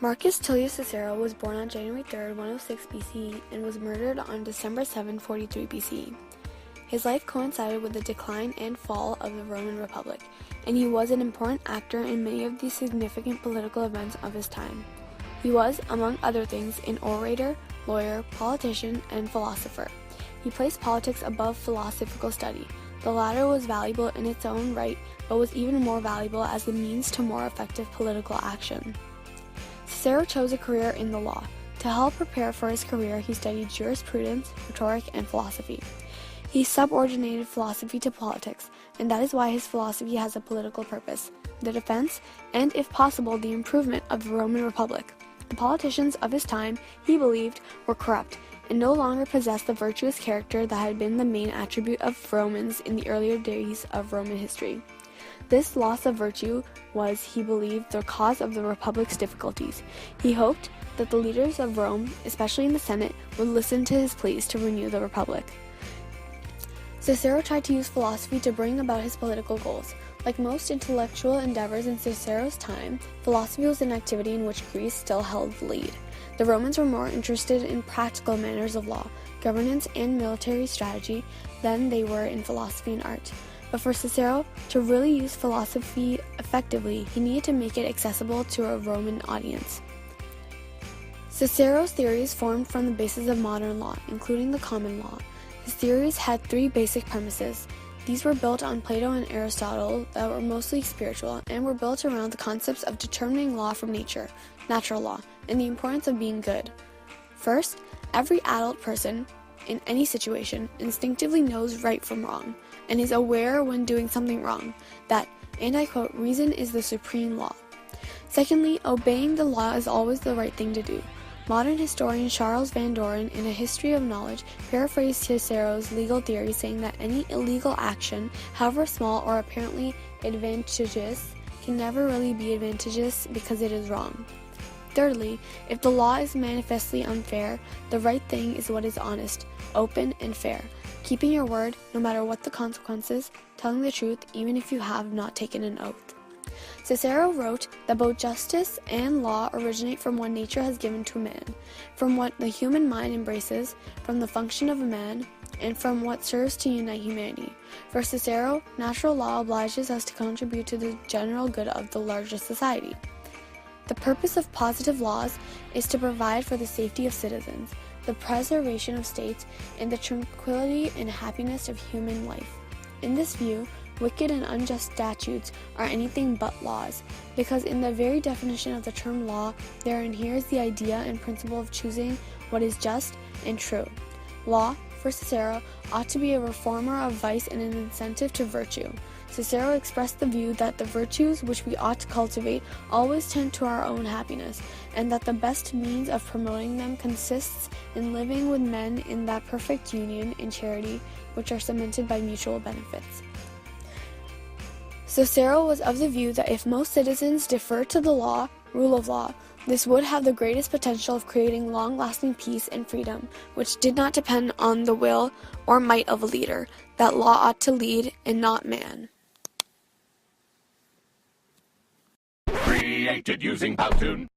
Marcus Tullius Cicero was born on January 3, 106 BCE and was murdered on December 7, 43 BCE. His life coincided with the decline and fall of the Roman Republic, and he was an important actor in many of the significant political events of his time. He was, among other things, an orator, lawyer, politician, and philosopher. He placed politics above philosophical study. The latter was valuable in its own right, but was even more valuable as a means to more effective political action. Cicero chose a career in the law. To help prepare for his career, he studied jurisprudence, rhetoric, and philosophy. He subordinated philosophy to politics, and that is why his philosophy has a political purpose: the defense, and if possible, the improvement of the Roman Republic. The politicians of his time, he believed, were corrupt, and no longer possessed the virtuous character that had been the main attribute of Romans in the earlier days of Roman history. This loss of virtue was, he believed, the cause of the Republic's difficulties. He hoped that the leaders of Rome, especially in the Senate, would listen to his pleas to renew the Republic. Cicero tried to use philosophy to bring about his political goals. Like most intellectual endeavors in Cicero's time, philosophy was an activity in which Greece still held the lead. The Romans were more interested in practical manners of law, governance, and military strategy than they were in philosophy and art. But for Cicero to really use philosophy effectively, he needed to make it accessible to a Roman audience. Cicero's theories formed from the basis of modern law, including the common law. His theories had three basic premises. These were built on Plato and Aristotle that were mostly spiritual, and were built around the concepts of determining law from nature, natural law, and the importance of being good. First, every adult person, in any situation, instinctively knows right from wrong, and is aware when doing something wrong, that, and I quote, reason is the supreme law. Secondly, obeying the law is always the right thing to do. Modern historian Charles Van Doren, in A History of Knowledge, paraphrased Cicero's legal theory, saying that any illegal action, however small or apparently advantageous, can never really be advantageous because it is wrong. Thirdly, if the law is manifestly unfair, the right thing is what is honest, open, and fair, keeping your word no matter what the consequences, telling the truth even if you have not taken an oath. Cicero wrote that both justice and law originate from what nature has given to man, from what the human mind embraces, from the function of a man, and from what serves to unite humanity. For Cicero, natural law obliges us to contribute to the general good of the larger society. The purpose of positive laws is to provide for the safety of citizens, the preservation of states, and the tranquility and happiness of human life. In this view, wicked and unjust statutes are anything but laws, because in the very definition of the term law, there inheres the idea and principle of choosing what is just and true. Law, for Cicero, ought to be a reformer of vice and an incentive to virtue. Cicero expressed the view that the virtues which we ought to cultivate always tend to our own happiness, and that the best means of promoting them consists in living with men in that perfect union and charity which are cemented by mutual benefits. Cicero was of the view that if most citizens defer to the law, rule of law, this would have the greatest potential of creating long-lasting peace and freedom, which did not depend on the will or might of a leader, that law ought to lead and not man. Created using Powtoon.